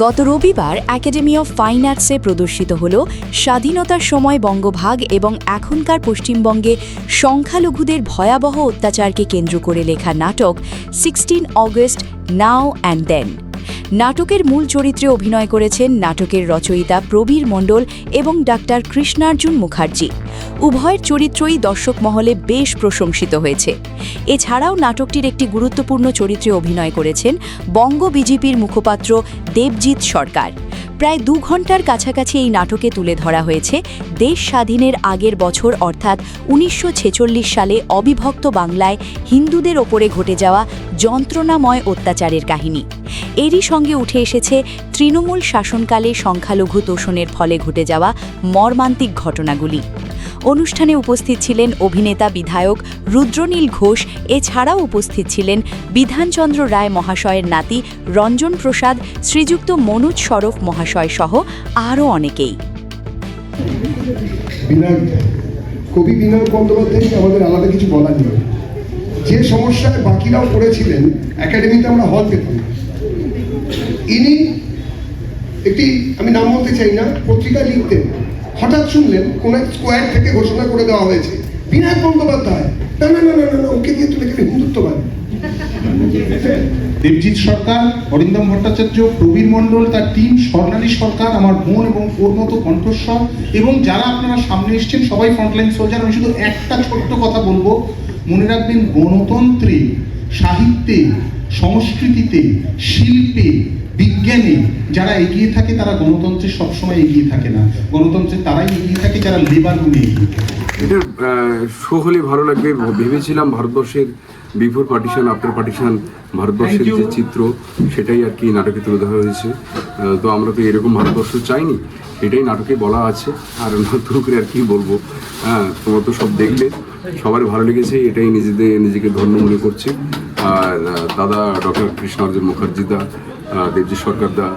গত রবিবার academy of fine আর্টসে প্রদর্শিত হল স্বাধীনতার সময় বঙ্গভাগ এবং এখনকার পশ্চিমবঙ্গে সংখ্যালঘুদের ভয়াবহ অত্যাচারকে কেন্দ্র করে লেখা নাটক 16 অগস্ট নাও অ্যান্ড দেন। নাটকের মূল চরিত্রে অভিনয় করেছেন নাটকের রচয়িতা প্রবীর মণ্ডল এবং ডাক্তার কৃষ্ণার্জুন মুখার্জি। উভয়ের চরিত্রই দর্শক মহলে বেশ প্রশংসিত হয়েছে। এছাড়াও নাটকটির একটি গুরুত্বপূর্ণ চরিত্রে অভিনয় করেছেন বঙ্গ বিজেপির মুখপাত্র দেবজিৎ সরকার। প্রায় 2 ঘণ্টার কাছাকাছি এই নাটকে তুলে ধরা হয়েছে দেশ স্বাধীনের আগের বছর অর্থাৎ 1946 সালে অবিভক্ত বাংলায় হিন্দুদের ওপরে ঘটে যাওয়া যন্ত্রণাময় অত্যাচারের কাহিনী। এরই সঙ্গে উঠে এসেছে তৃণমূল শাসনকালে সংখ্যালঘু তোষণের ফলে ঘটে যাওয়া মর্মান্তিক ঘটনাগুলি। অনুষ্ঠানে উপস্থিত ছিলেন অভিনেতা বিধায়ক রুদ্রনীল ঘোষ, এছাড়াও উপস্থিত ছিলেন বিধানচন্দ্র রায় মহাশয়ের নাতি রঞ্জন প্রসাদ, শ্রীযুক্ত মনোজ সরফ মহাশয় সহ আরও অনেকেই। কবি বিনায়ক বন্দ্যোপাধ্যায় আমাদের আলাদা কিছু বলার নেই। যে সমস্যায় বাকিরাও পড়েছিলেন, একাডেমিতে আমরা হল পেতাম। ইনি একটি, আমি নাম বলতে চাই না, পত্রিকা লিখতেন। হঠাৎ শুনলেন কোন এক স্কোয়ার থেকে ঘোষণা করে দেওয়া হয়েছে বিনায়ক বন্দ্যোপাধ্যায়, না না না না না ওকে দিয়ে তুমি এখানে হিন্দুত্ববাদ। দেবজিৎ সরকার, অরিন্দম ভট্টাচার্য, প্রবীর মণ্ডল, তার টিম, স্বর্ণালী সরকার, আমার বোন এবং ওর মতো কণ্ঠস্বর, এবং যারা আপনারা সামনে এসছেন সবাই ফ্রন্টলাইন সোলজার। আমি শুধু একটা ছোট্ট কথা বলবো, মনে রাখবেন গণতন্ত্রে, সাহিত্যে, সংস্কৃতিতে, শিল্পে, বিজ্ঞানে যারা এগিয়ে থাকে তারা গণতন্ত্রে সবসময় এগিয়ে থাকে না। গণতন্ত্রে তারাই এগিয়ে থাকে যারা লেবার গুণে এগিয়ে থাকে। এটা শো হলে ভালো লাগবে ভেবেছিলাম। ভারতবর্ষের বিফোর পার্টিশন, আফটার পার্টিশন ভারতবর্ষের যে চিত্র সেটাই আর কি নাটকে তুলে ধরা হয়েছে। তো আমরা তো এরকম ভারতবর্ষ চাইনি, এটাই নাটকে বলা আছে। আর নতুন করে আর কি বলবো, তোমরা তো সব দেখলে, সবার ভালো লেগেছে, এটাই নিজেকে ধন্য মনে করছে। আর দাদা ডক্টর কৃষ্ণার্জুন মুখার্জি দা, দেবজিৎ সরকার দা,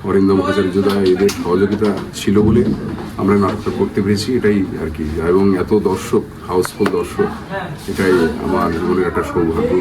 অরিন্দম ভট্টাচার্য দা, এদের সহযোগিতা ছিল বলে আমরা নাটকটা করতে পেরেছি, এটাই আর কি। এবং এত দর্শক, হাউসফুল দর্শক, এটাই আমার জীবনের একটা সৌভাগ্য।